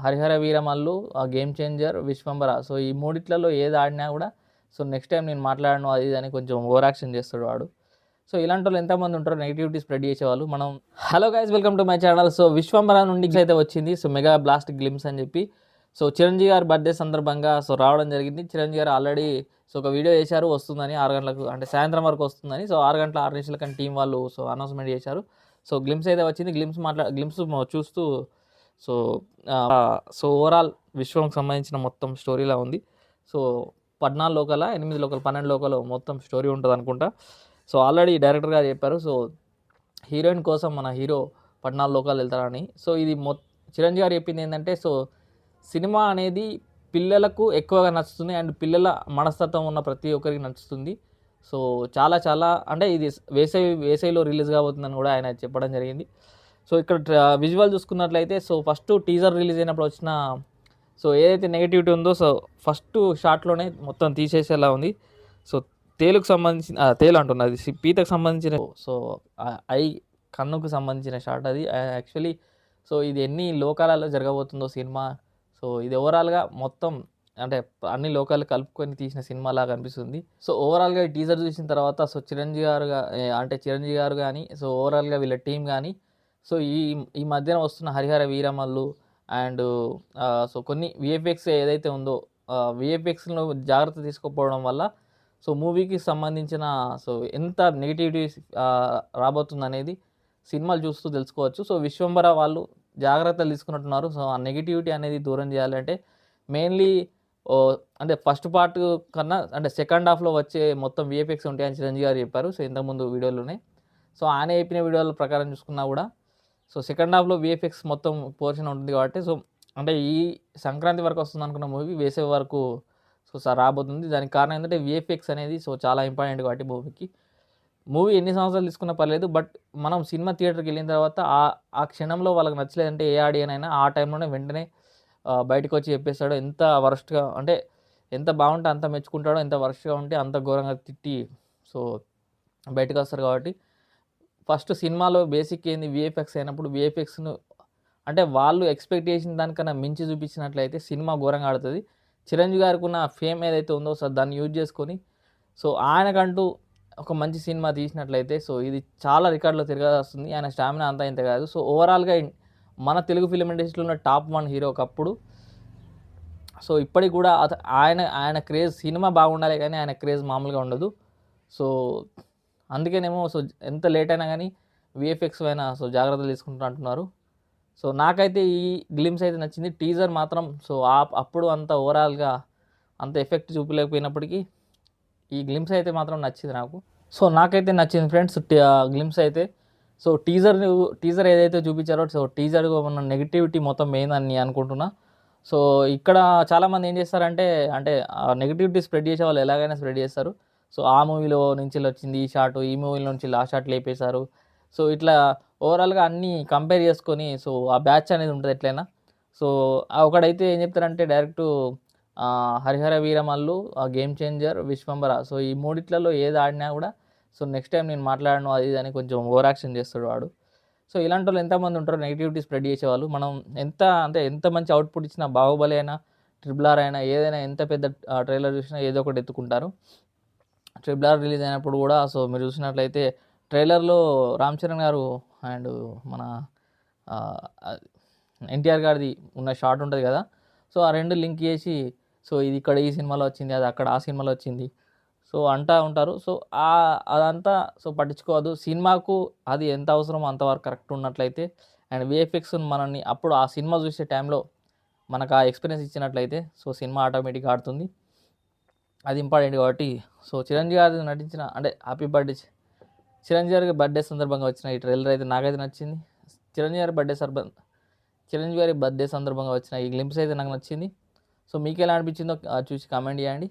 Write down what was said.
Harihara Veeramallu, game changer, Vishwambhara. So ఈ మూడిట్లలో ఏది ఆడినా కూడా సో నెక్స్ట్ టైం నేను మాట్లాడను అది ఇది అని కొంచెం ఓవర్ యాక్షన్ చేస్తాడు వాడు. సో ఇలాంటి వాళ్ళు ఎంతమంది ఉంటారో నెగిటివిటీ స్ప్రెడ్ చేసేవాళ్ళు. మనం hello guys, welcome to my channel. So Vishwambhara నుండి అయితే వచ్చింది సో మెగా బ్లాస్ట్ గ్లిమ్స్ అని చెప్పి. సో చిరంజీవి గారి బర్త్డే సందర్భంగా సో రావడం జరిగింది. చిరంజీవి గారు ఆల్రెడీ సో ఒక వీడియో చేశారు వస్తుందని 6 గంటలకు, అంటే సాయంత్రం వరకు వస్తుందని. సో 6 గంటల 6 నిమిషాలకని టీం వాళ్ళు సో అనౌన్స్మెంట్ చేశారు. సో గ్లిమ్స్ అయితే వచ్చింది. గ్లిమ్స్ చూస్తూ సో సో ఓవరాల్ విశ్వంకి సంబంధించిన మొత్తం స్టోరీలా ఉంది. సో 14 లోకల 8 లోకల 12 లోకల మొత్తం స్టోరీ ఉంటుంది అనుకుంటా. సో ఆల్రెడీ డైరెక్టర్ గారు చెప్పారు. సో హీరోయిన్ కోసం మన హీరో 14 లోకాలు వెళ్తారని. సో ఇది చిరంజీవి గారు చెప్పింది ఏంటంటే, సో సినిమా అనేది పిల్లలకు ఎక్కువగా నచ్చుతుంది అండ్ పిల్లల మనస్తత్వం ఉన్న ప్రతి ఒక్కరికి నచ్చుతుంది. సో చాలా చాలా అంటే ఇది వేసవిలో రిలీజ్ కాబోతుందని కూడా ఆయన చెప్పడం జరిగింది. సో ఇక్కడ విజువల్ చూసుకున్నట్లయితే సో ఫస్ట్ టీజర్ రిలీజ్ అయినప్పుడు వచ్చిన సో ఏదైతే నెగిటివిటీ ఉందో సో ఫస్ట్ షాట్లోనే మొత్తం తీసేసేలా ఉంది. సో తేలుకు సంబంధించిన తేలు అంటున్నది పీతకు సంబంధించిన సో కన్నుకు సంబంధించిన షాట్ అది యాక్చువల్లీ. సో ఇది ఎన్ని లోకాలలో జరగబోతుందో సినిమా. సో ఇది ఓవరాల్గా మొత్తం అంటే అన్ని లోకాలు కలుపుకొని తీసిన సినిమాలాగా అనిపిస్తుంది. సో ఓవరాల్గా ఈ టీజర్ చూసిన తర్వాత సో చిరంజీవి గారు కానీ సో ఓవరాల్గా వీళ్ళ టీం కానీ సో ఈ మధ్యన వస్తున్న హరిహర వీరమల్లు అండ్ సో కొన్ని విఎఫ్ఎక్స్ ఏదైతే ఉందో విఎఫ్ఎక్స్లో జాగ్రత్త తీసుకోకపోవడం వల్ల సో మూవీకి సంబంధించిన సో ఎంత నెగిటివిటీ రాబోతుందనేది సినిమాలు చూస్తూ తెలుసుకోవచ్చు. సో విశ్వంబర వాళ్ళు జాగ్రత్తలు తీసుకున్నట్టున్నారు. సో ఆ నెగిటివిటీ అనేది దూరం చేయాలంటే మెయిన్లీ అంటే ఫస్ట్ పార్ట్ కన్నా అంటే సెకండ్ హాఫ్లో వచ్చే మొత్తం విఎఫ్ఎక్స్ ఉంటాయని చిరంజీవి గారు చెప్పారు. సో ఇంతకుముందు వీడియోలోనే సో ఆయన చెప్పిన వీడియోల ప్రకారం చూసుకున్నా కూడా సో సెకండ్ హాఫ్లో విఎఫ్ఎక్స్ మొత్తం పోర్షన్ ఉంటుంది కాబట్టి సో అంటే ఈ సంక్రాంతి వరకు వస్తుంది అనుకున్న మూవీ వేసవి వరకు సో రాబోతుంది. దానికి కారణం ఏంటంటే విఎఫ్ఎక్స్ అనేది సో చాలా ఇంపార్టెంట్ కాబట్టి మూవీ ఎన్ని సంవత్సరాలు తీసుకున్నా పర్లేదు. బట్ మనం సినిమా థియేటర్కి వెళ్ళిన తర్వాత ఆ క్షణంలో వాళ్ళకి నచ్చలేదంటే ఏ ఆడియన్ అయినా ఆ టైంలోనే వెంటనే బయటకు వచ్చి చెప్పేస్తాడు. ఎంత వరస్ట్గా అంటే ఎంత బాగుంటే అంత మెచ్చుకుంటాడో, ఎంత వరస్ట్గా ఉంటే అంత ఘోరంగా తిట్టి సో బయటకు వస్తారు. కాబట్టి ఫస్ట్ సినిమాలో బేసిక్ ఏంది విఎఫ్ఎక్స్ అయినప్పుడు విఎఫ్ఎక్స్ను అంటే వాళ్ళు ఎక్స్పెక్ట్ చేసిన దానికన్నా మించి చూపించినట్లయితే సినిమా ఘోరంగా ఆడుతుంది. చిరంజీవి గారికి ఉన్న ఫేమ్ ఏదైతే ఉందో సో దాన్ని యూజ్ చేసుకొని సో ఆయనకంటూ ఒక మంచి సినిమా తీసినట్లయితే సో ఇది చాలా రికార్డులో తిరగాల్సింది. ఆయన స్టామినా అంతా ఇంత కాదు. సో ఓవరాల్గా మన తెలుగు ఫిలిం ఇండస్ట్రీలో ఉన్న టాప్ 1 హీరో ఒకప్పుడు. సో ఇప్పటికి కూడా ఆయన క్రేజ్ సినిమా బాగుండాలి కానీ ఆయన క్రేజ్ మామూలుగా ఉండదు. సో అందుకేనేమో సో ఎంత లేట్ అయినా కానీ విఎఫ్ఎక్స్ అయినా సో జాగ్రత్తలు తీసుకుంటూ అంటున్నారు. సో నాకైతే ఈ గ్లిమ్స్ అయితే నచ్చింది. టీజర్ మాత్రం సో అప్పుడు అంత ఓవరాల్గా అంత ఎఫెక్ట్ చూపలేకపోయినప్పటికీ ఈ గ్లిమ్స్ అయితే మాత్రం నచ్చింది నాకు. సో నాకైతే నచ్చింది ఫ్రెండ్స్ గ్లిమ్స్ అయితే. సో టీజర్ ఏదైతే చూపించారో సో టీజర్ ఉన్న నెగిటివిటీ మొత్తం ఏందని అనుకుంటున్నా. సో ఇక్కడ చాలామంది ఏం చేస్తారంటే అంటే నెగిటివిటీ స్ప్రెడ్ చేసే వాళ్ళు ఎలాగైనా స్ప్రెడ్ చేస్తారు. సో ఆ మూవీలో నుంచి వచ్చింది ఈ షాట్, ఈ మూవీలో నుంచి ఆ షాట్ లేపేశారు. సో ఇట్లా ఓవరాల్గా అన్నీ కంపేర్ చేసుకొని సో ఆ బ్యాచ్ అనేది ఉంటుంది ఎట్లయినా. సో ఒకడైతే ఏం చెప్తారంటే direct Harihara Veeramallu, game changer, Vishwambhara. So ఈ మూడిట్లలో ఏది ఆడినా కూడా సో నెక్స్ట్ టైం నేను మాట్లాడను అది ఇది అని కొంచెం ఓవర్ యాక్షన్ చేస్తాడు వాడు. సో ఇలాంటి వాళ్ళు ఎంతమంది ఉంటారో నెగిటివిటీ స్ప్రెడ్ చేసేవాళ్ళు. మనం ఎంత మంచి అవుట్పుట్ ఇచ్చినా బాహుబలి అయినా RRR అయినా ఏదైనా ఎంత పెద్ద ట్రైలర్ చూసినా ఏదో ఒకటి ఎత్తుకుంటారు. RRR రిలీజ్ అయినప్పుడు కూడా సో మీరు చూసినట్లయితే ట్రైలర్లో రామ్ చరణ్ గారు అండ్ మన ఎన్టీఆర్ గారిది ఉన్న షాట్ ఉంటుంది కదా. సో ఆ రెండు లింక్ చేసి సో ఇది ఇక్కడ ఈ సినిమాలో వచ్చింది, అది అక్కడ ఆ సినిమాలో వచ్చింది సో అంటూ ఉంటారు. సో అదంతా సో పట్టించుకోవద్దు. సినిమాకు అది ఎంత అవసరమో అంతవరకు కరెక్ట్ ఉన్నట్లయితే అండ్ విఎఫ్ఎక్స్ మనల్ని అప్పుడు ఆ సినిమా చూసే టైంలో మనకు ఆ ఎక్స్పీరియన్స్ ఇచ్చినట్లయితే సో సినిమా ఆటోమేటిక్గా ఆడుతుంది. అది ఇంపార్టెంట్ కాబట్టి సో చిరంజీవి గారు నటించిన అంటే హ్యాపీ బర్త్డే చిరంజీవి గారి బర్త్డే సందర్భంగా వచ్చిన ఈ ట్రైలర్ అయితే నాకైతే నచ్చింది. చిరంజీవి గారి బర్త్డే సందర్భంగా వచ్చిన ఈ గ్లింప్స్ అయితే నాకు నచ్చింది. సో మీకు ఎలా అనిపించిందో చూసి కామెంట్ చేయండి.